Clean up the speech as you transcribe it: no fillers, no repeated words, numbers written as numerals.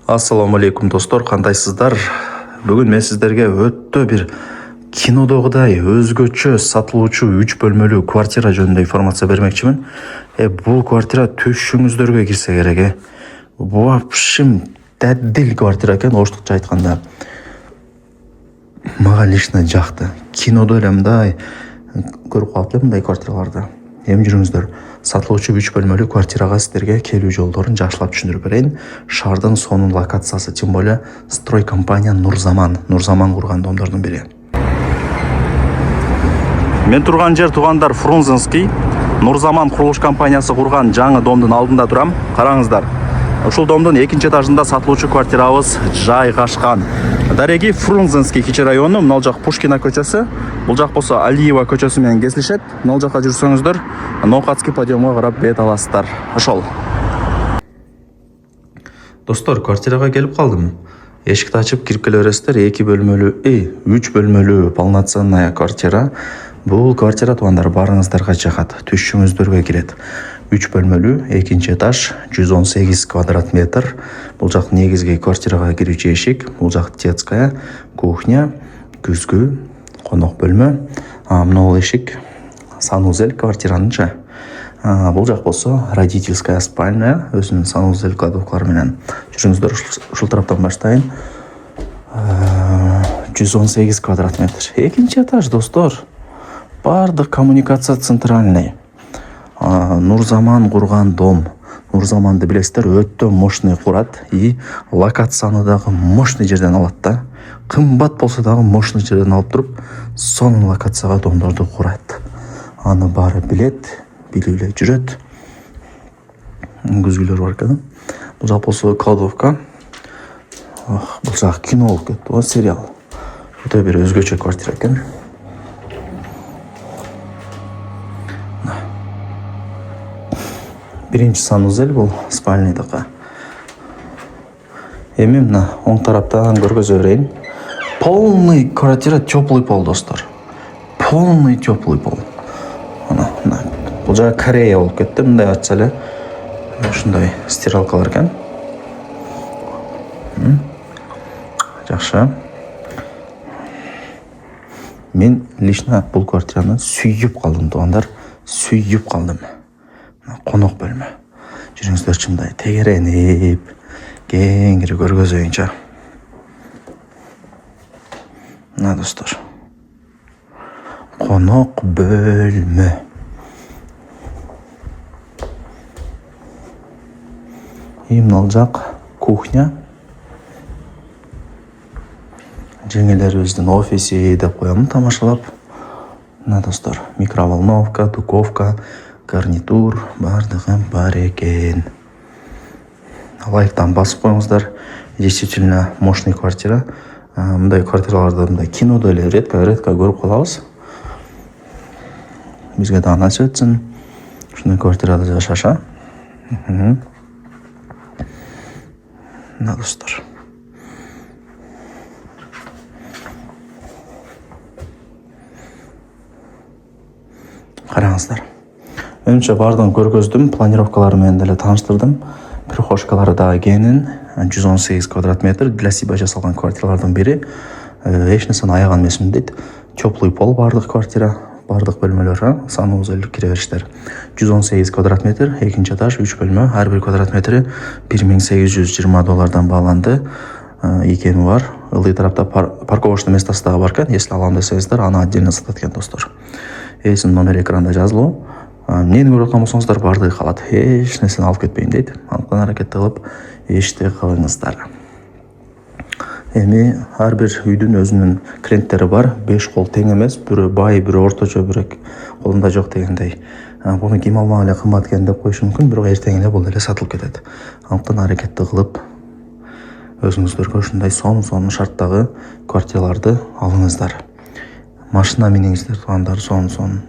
Ассаламу алейкум достор, кандайсыздар? Бүгүн мен сиздерге өтө бир кинодогудай өзгөчө сатылуучу 3 бөлмөлүү квартира жөнүндө информация бермекчимин. Бул квартира түшүңүздөргө кирсе керек. В общем, дадил квартира экен, оштукча айтканда. Мага лично жакты. Кинодо эле мындай көрүп калып элем мындай квартираларды. Эми жүрүңүздөр. Сатылуучу 3 бөлмөлүү квартирага сиздерге келүү жолдорун жакшылап түшүндүрүп берейин. Шаардын сонун локациясы, тем более строй компания Нурзаман курган домдордун бири. Мен турган жер туугандар Фрунзенский. Нурзаман курулуш компаниясы курган жаңы домдун алдында турам. Караңыздар. Ушул домдун 2-этажында сатылуучу квартирабыз жайгашкан. Дареги Фрунзенский кичи району, мына жак Пушкина көчөсү, бул жак болсо Алиева көчөсү менен кесилишет. Мына жака жүрсөңүздөр, Ноокатский подъемга карап бет аласыздар. Ошол. Достор, квартирага келип калдым. Эшикти ачып кирип келе бересиздер. 3 бөлмөлүү полноценная квартира. Бул квартира туугандар барыңыздарга жагат, түшүңүздөргө кирет. 3 бөлмөлүү, 2-этаж, 118 квадрат метр. Бул жак негизги квартирага кирүүчү эшик, бул жак детская, кухня, күзгү, конок бөлмө. Мына эшик санузел квартиранынча. Бул жак болсо родительская спальня, өзүнүн санузел кладовкалары менен. Жүрүңүздөр, ушул тараптан баштайын. 118 квадрат метр. 2-этаж, достор. Бардык коммуникация центральный. Нурзаман курган дом. Нурзаманды билесиздер, өтө мощный курат и локацияны дагы мощный жерден алат да. Кымбат болсо дагы мощный жерден алып туруп, сонун локацияга домдорду курат. Аны баары билет, билип эле жүрөт. Күзгүлөр бар экен. Бул жак болсо кладовка. Бул жак кино болуп кетти, сериал. Өтө бир өзгөчө квартира экен. Биринчи санузел бул спальныйдыкы. Эми мына оң тараптан көргөзө берейин. Полный квартира, теплый пол, достор. Полный теплый пол. Мына бул жагы Корея болуп кетти, мындай ачса эле. Ушундай стиралкалар экен. Жакшы. Мен лично бул квартираны сүйүп калдым, туугандар. Сүйүп калдым. Конок бөлмө. Жүрүңүздөр, мындай тегеренип, кеңири көргөзөйүнчө. Мына достор. Конок бөлмө. Мына жак кухня. Жеңелерибиздин офиси деп коем тамашалап. Мына достор, микроволновка, духовка, гарнитур, бардыгы бар экен. Лайктан басып коюңуздар. Действительно мощный квартира. Мындай квартираларды мындай кинодо эле редко көрүп калабыз. Бизге да насип этсин. Ушундай квартирада жашаша. Мына достор. Караңыздар. Менимче бардыгын көргөздүм, планировкалары менен деле тааныштырдым. Прихожкалары дагы кенин, 118 квадрат метр для себя жасалган квартиралардын бири. Эч нерсени аяган эмесмин дейт. Теплый пол бардык квартира, бардык бөлмөлөр, санузел кире бериштер. 118 квадрат метр, 2-этаж, 3 бөлмө, ар бир квадрат метри $1820 бааланды. Экени бар. Ылдый тарапта парковочный местосы дагы бар экен. Если алам десеңиздер, аны отдельно сатат экен, достор. Эсин номер экранда жазылуу. Мени көрүп аткан болсоңуздар, бардыгы калат. Эч нерсени алып кетпейин дейт. Анткан аракет кылып, эшти кылыңыздар. Эми ар бир үйдүн өзүнүн клиенттери бар. 5 кол тең эмес, бирөө бай, бирөө орточо, бирөө колунда жок дегендей. Буну ким алмак эле кымбат экен деп коюшу мүмкүн, бирок эртең эле бул эле сатылып кетет. Анткан аракетти кылып, өзүңүздөргө ушундай сонун шарттагы квартираларды алыңыздар. Машина миниңиздер, туугандар, сонун